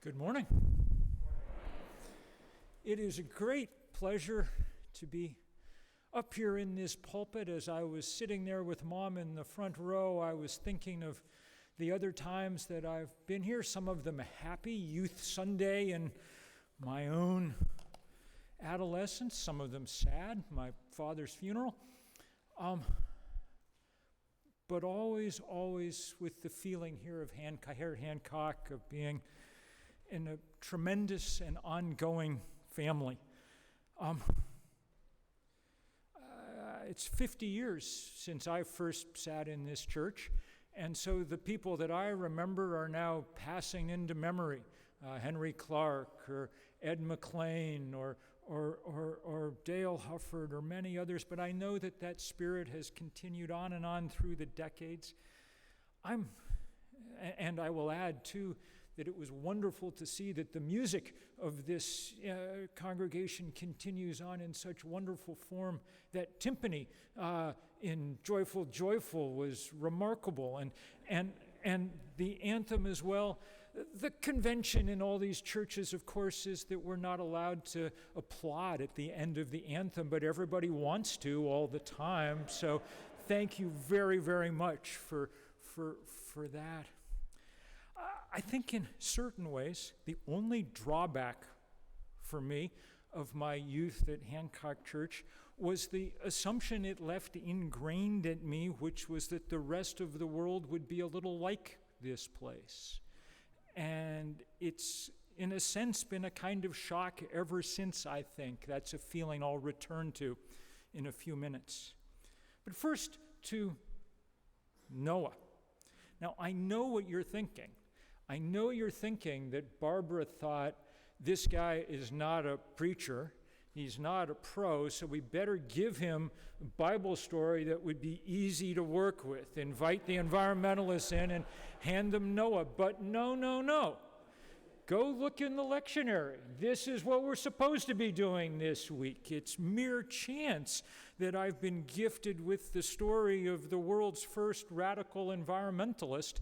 Good morning. It is a great pleasure to be up here in this pulpit. As I was sitting there with Mom in the front row, I was thinking of the other times that I've been here, some of them happy, Youth Sunday in my own adolescence, some of them sad, my father's funeral. But always with the feeling here of Hancock, of being in a tremendous and ongoing family. It's 50 years since I first sat in this church, and so the people that I remember are now passing into memory. Henry Clark, or Ed McLean, or Dale Hufford, or many others, but I know that spirit has continued on and on through the decades. And I will add, too, that it was wonderful to see that the music of this congregation continues on in such wonderful form. That timpani in Joyful, Joyful was remarkable, and the anthem as well. The convention in all these churches, of course, is that we're not allowed to applaud at the end of the anthem, but everybody wants to all the time. So thank you very, very much for that. I think in certain ways, the only drawback for me of my youth at Hancock Church was the assumption it left ingrained in me, which was that the rest of the world would be a little like this place. And it's, in a sense, been a kind of shock ever since, I think. That's a feeling I'll return to in a few minutes. But first, to Noah. Now, I know what you're thinking. I know you're thinking that Barbara thought this guy is not a preacher, he's not a pro, so we better give him a Bible story that would be easy to work with. Invite the environmentalists in and hand them Noah. But no. Go look in the lectionary. This is what we're supposed to be doing this week. It's mere chance that I've been gifted with the story of the world's first radical environmentalist,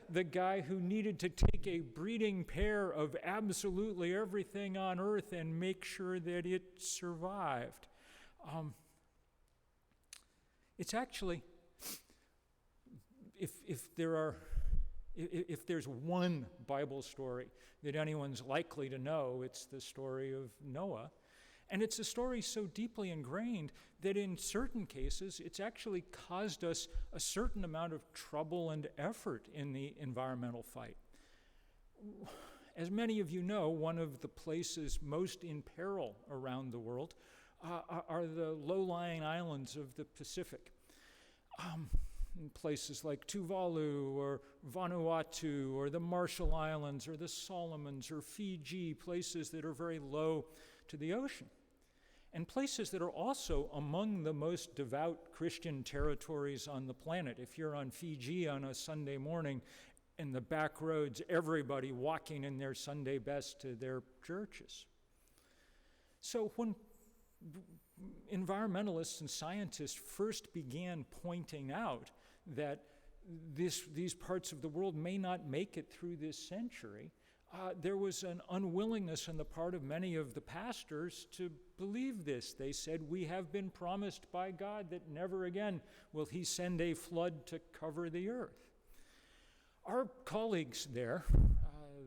the guy who needed to take a breeding pair of absolutely everything on Earth and make sure that it survived. It's actually, if there's one Bible story that anyone's likely to know, it's the story of Noah. And it's a story so deeply ingrained that in certain cases, it's actually caused us a certain amount of trouble and effort in the environmental fight. As many of you know, one of the places most in peril around the world are the low-lying islands of the Pacific. In places like Tuvalu or Vanuatu or the Marshall Islands or the Solomons or Fiji, places that are very low to the ocean. And places that are also among the most devout Christian territories on the planet. If you're on Fiji on a Sunday morning, in the back roads, everybody walking in their Sunday best to their churches. So when environmentalists and scientists first began pointing out that these parts of the world may not make it through this century, there was an unwillingness on the part of many of the pastors to believe this. They said, we have been promised by God that never again will he send a flood to cover the earth. Our colleagues there,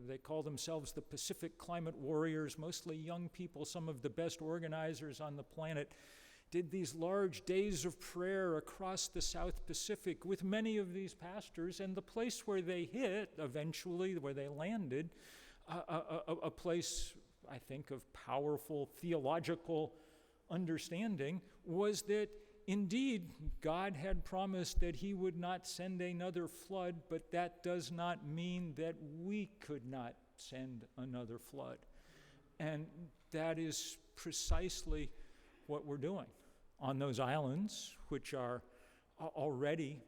they call themselves the Pacific Climate Warriors, mostly young people, some of the best organizers on the planet, did these large days of prayer across the South Pacific with many of these pastors, and the place where they hit, eventually, where they landed, a place, I think, of powerful theological understanding, was that indeed God had promised that he would not send another flood, but that does not mean that we could not send another flood. And that is precisely what we're doing on those islands, which are already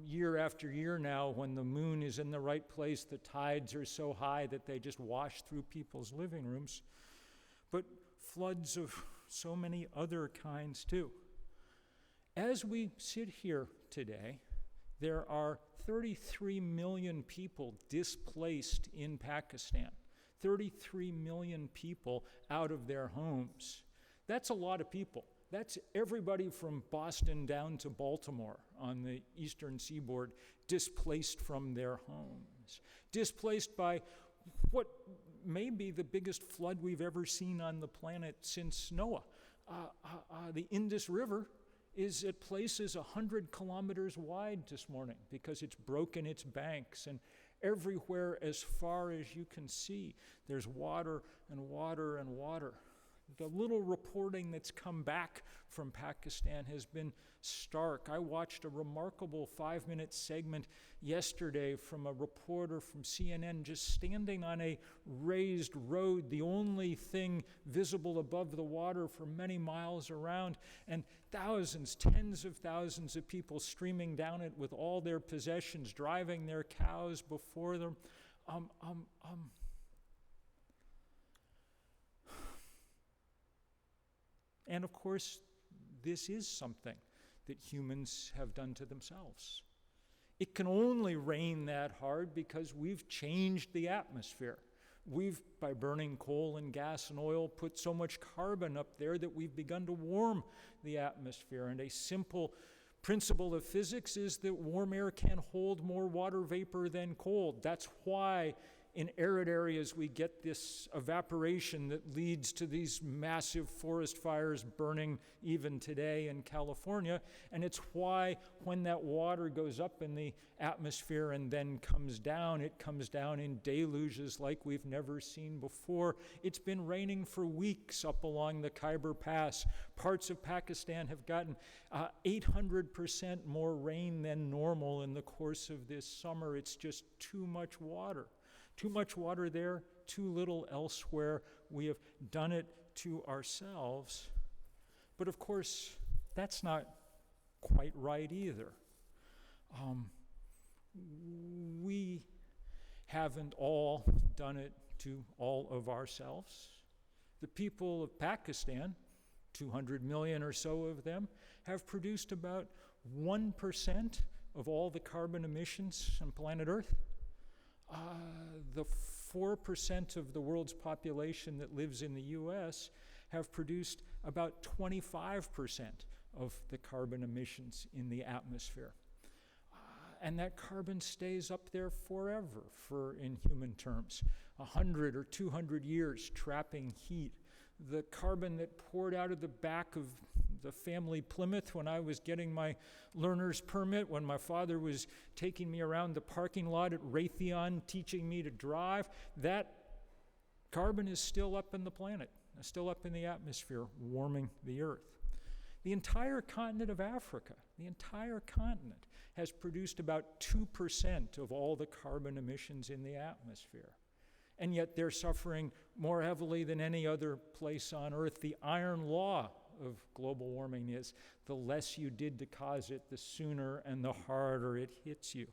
year after year now, when the moon is in the right place, the tides are so high that they just wash through people's living rooms, but floods of so many other kinds too. As we sit here today, there are 33 million people displaced in Pakistan. 33 million people out of their homes. That's a lot of people. That's everybody from Boston down to Baltimore on the eastern seaboard displaced from their homes. Displaced by what may be the biggest flood we've ever seen on the planet since Noah. The Indus River is at places 100 kilometers wide this morning because it's broken its banks, and everywhere as far as you can see, there's water and water and water. The little reporting that's come back from Pakistan has been stark. I watched a remarkable 5-minute segment yesterday from a reporter from CNN just standing on a raised road, the only thing visible above the water for many miles around, and thousands, tens of thousands of people streaming down it with all their possessions, driving their cows before them. And of course, this is something that humans have done to themselves. It can only rain that hard because we've changed the atmosphere. We've, by burning coal and gas and oil, put so much carbon up there that we've begun to warm the atmosphere. And a simple principle of physics is that warm air can hold more water vapor than cold. That's why in arid areas we get this evaporation that leads to these massive forest fires burning even today in California. And it's why when that water goes up in the atmosphere and then comes down, it comes down in deluges like we've never seen before. It's been raining for weeks up along the Khyber Pass. Parts of Pakistan have gotten 800% more rain than normal in the course of this summer. It's just too much water. Too much water there, too little elsewhere. We have done it to ourselves. But of course, that's not quite right either. We haven't all done it to all of ourselves. The people of Pakistan, 200 million or so of them, have produced about 1% of all the carbon emissions on planet Earth. The 4% of the world's population that lives in the U.S. have produced about 25% of the carbon emissions in the atmosphere. And that carbon stays up there forever, in human terms, 100 or 200 years trapping heat. The carbon that poured out of the back of the family Plymouth when I was getting my learner's permit, when my father was taking me around the parking lot at Raytheon, teaching me to drive, that carbon is still up in the planet, still up in the atmosphere, warming the earth. The entire continent of Africa, the entire continent, has produced about 2% of all the carbon emissions in the atmosphere. And yet they're suffering more heavily than any other place on Earth. The iron law of global warming is the less you did to cause it, the sooner and the harder it hits you.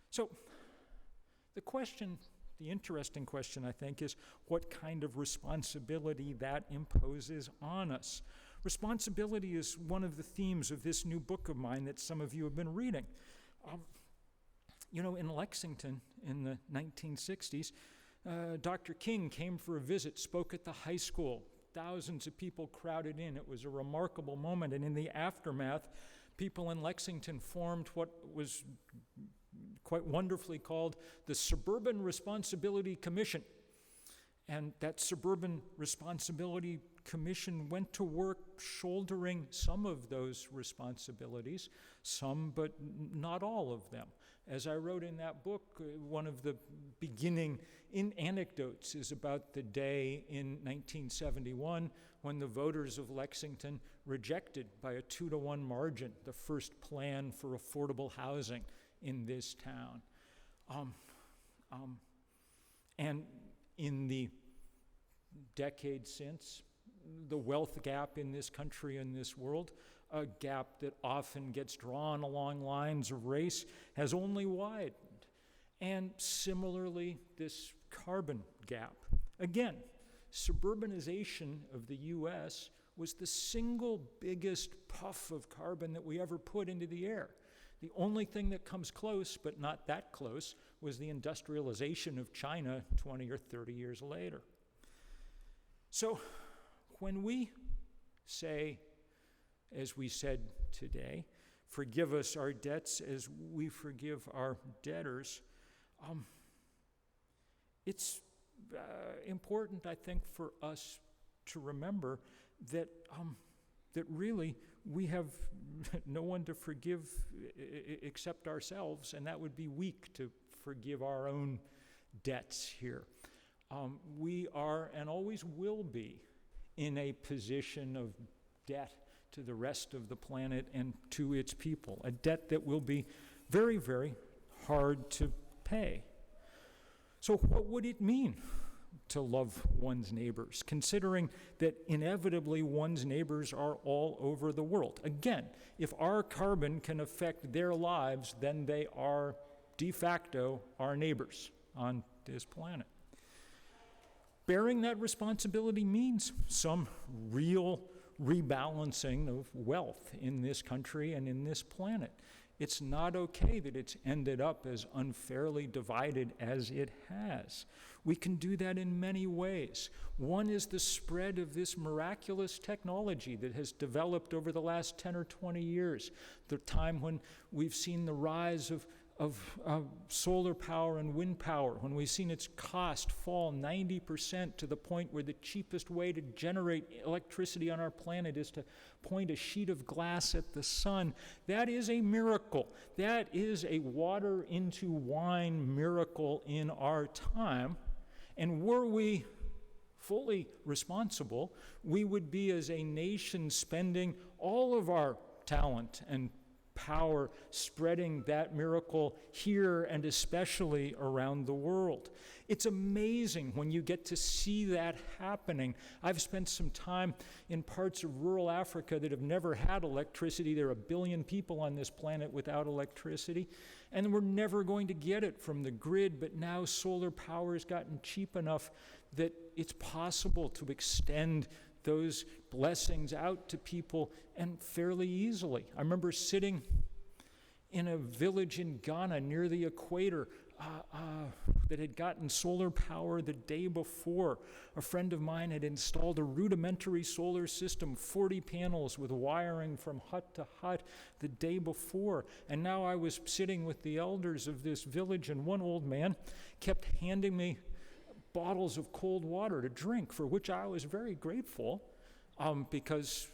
So the interesting question, I think, is what kind of responsibility that imposes on us. Responsibility is one of the themes of this new book of mine that some of you have been reading. In Lexington in the 1960s, Dr. King came for a visit, spoke at the high school. Thousands of people crowded in. It was a remarkable moment. And in the aftermath, people in Lexington formed what was quite wonderfully called the Suburban Responsibility Commission. And that Suburban Responsibility Commission went to work shouldering some of those responsibilities, some but not all of them. As I wrote in that book, one of the beginning anecdotes is about the day in 1971 when the voters of Lexington rejected by a 2-to-1 margin the first plan for affordable housing in this town. And in the decade since, the wealth gap in this country and this world, a gap that often gets drawn along lines of race, has only widened. And similarly, this carbon gap. Again, suburbanization of the U.S. was the single biggest puff of carbon that we ever put into the air. The only thing that comes close, but not that close, was the industrialization of China 20 or 30 years later. So when we say, as we said today, forgive us our debts as we forgive our debtors, it's important, I think, for us to remember that that really we have no one to forgive except ourselves, and that would be weak to forgive our own debts here. We are and always will be in a position of debt to the rest of the planet and to its people, a debt that will be very, very hard to pay. So what would it mean to love one's neighbors, considering that inevitably one's neighbors are all over the world? Again, if our carbon can affect their lives, then they are de facto our neighbors on this planet. Bearing that responsibility means some real rebalancing of wealth in this country and in this planet. It's not okay that it's ended up as unfairly divided as it has. We can do that in many ways. One is the spread of this miraculous technology that has developed over the last 10 or 20 years, the time when we've seen the rise of solar power and wind power, when we've seen its cost fall 90% to the point where the cheapest way to generate electricity on our planet is to point a sheet of glass at the sun. That is a miracle. That is a water into wine miracle in our time. And were we fully responsible, we would be as a nation spending all of our talent and power spreading that miracle here and especially around the world. It's amazing when you get to see that happening. I've spent some time in parts of rural Africa that have never had electricity. There are 1 billion people on this planet without electricity, and we're never going to get it from the grid, but now solar power has gotten cheap enough that it's possible to extend those blessings out to people and fairly easily. I remember sitting in a village in Ghana near the equator that had gotten solar power the day before. A friend of mine had installed a rudimentary solar system, 40 panels with wiring from hut to hut the day before. And now I was sitting with the elders of this village, and one old man kept handing me bottles of cold water to drink, for which I was very grateful, because,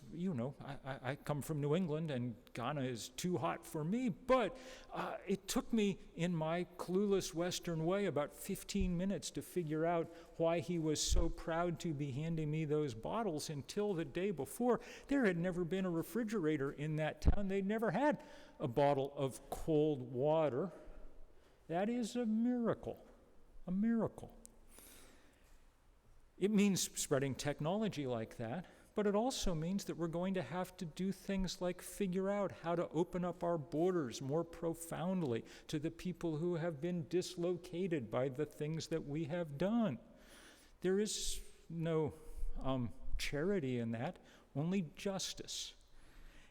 I come from New England and Ghana is too hot for me. But it took me, in my clueless Western way, about 15 minutes to figure out why he was so proud to be handing me those bottles. Until the day before, there had never been a refrigerator in that town. They'd never had a bottle of cold water. That is a miracle, a miracle. It means spreading technology like that, but it also means that we're going to have to do things like figure out how to open up our borders more profoundly to the people who have been dislocated by the things that we have done. There is no charity in that, only justice.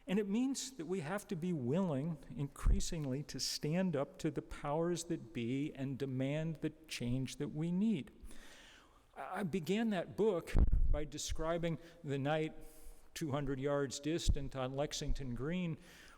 And it means that we have to be willing, increasingly, to stand up to the powers that be and demand the change that we need. I began that book by describing the night 200 yards distant on Lexington Green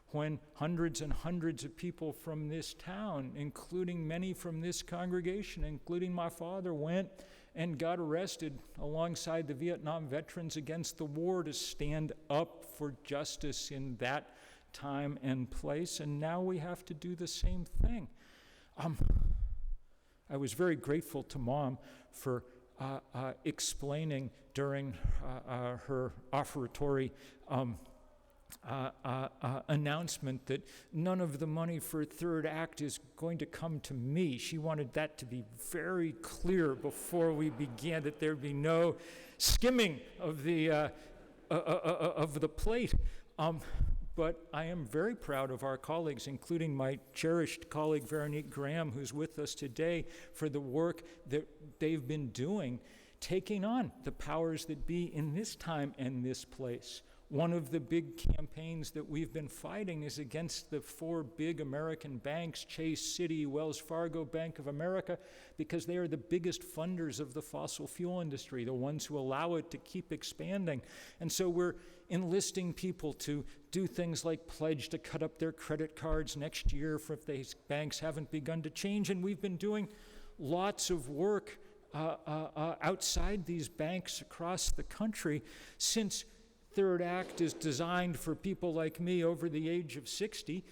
when hundreds and hundreds of people from this town, including many from this congregation, including my father, went and got arrested alongside the Vietnam veterans against the war to stand up for justice in that time and place. And now we have to do the same thing. I was very grateful to Mom for explaining during her offertory announcement that none of the money for third act is going to come to me. She wanted that to be very clear before we began, that there be no skimming of the plate. But I am very proud of our colleagues, including my cherished colleague Veronique Graham, who's with us today, for the work that they've been doing, taking on the powers that be in this time and this place. One of the big campaigns that we've been fighting is against the 4 big American banks, Chase, Citi, Wells Fargo, Bank of America, because they are the biggest funders of the fossil fuel industry, the ones who allow it to keep expanding. And so we're enlisting people to do things like pledge to cut up their credit cards next year if these banks haven't begun to change. And we've been doing lots of work outside these banks across the country since Third Act is designed for people like me over the age of 60.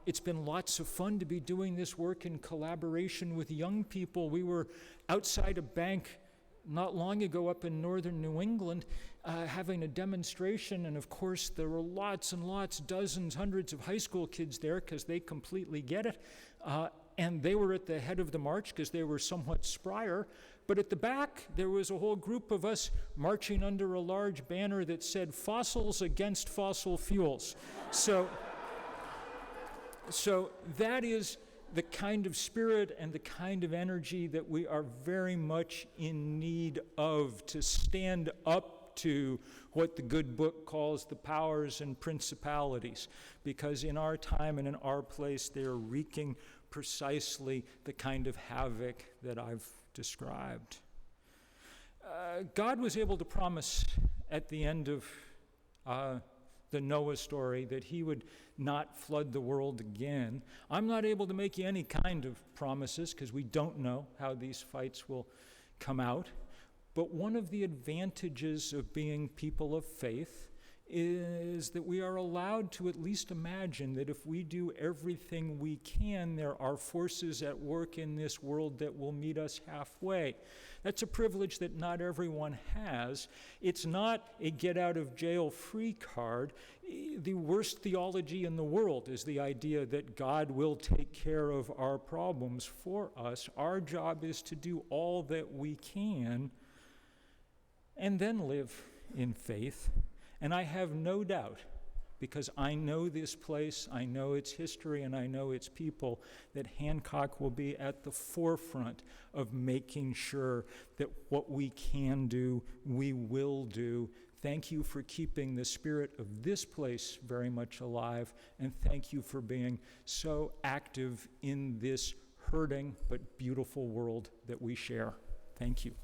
It's been lots of fun to be doing this work in collaboration with young people. We were outside a bank not long ago up in northern New England having a demonstration, and of course there were lots and lots, dozens, hundreds of high school kids there because they completely get it. And they were at the head of the march because they were somewhat sprier. But at the back, there was a whole group of us marching under a large banner that said, "Fossils against fossil fuels." So that is the kind of spirit and the kind of energy that we are very much in need of to stand up to what the good book calls the powers and principalities. Because in our time and in our place, they are wreaking precisely the kind of havoc that I've described. God was able to promise at the end of the Noah story that he would not flood the world again. I'm not able to make you any kind of promises because we don't know how these fights will come out. But one of the advantages of being people of faith is that we are allowed to at least imagine that if we do everything we can, there are forces at work in this world that will meet us halfway. That's a privilege that not everyone has. It's not a get-out-of-jail-free card. The worst theology in the world is the idea that God will take care of our problems for us. Our job is to do all that we can and then live in faith. And I have no doubt, because I know this place, I know its history, and I know its people, that Hancock will be at the forefront of making sure that what we can do, we will do. Thank you for keeping the spirit of this place very much alive, and thank you for being so active in this hurting but beautiful world that we share. Thank you.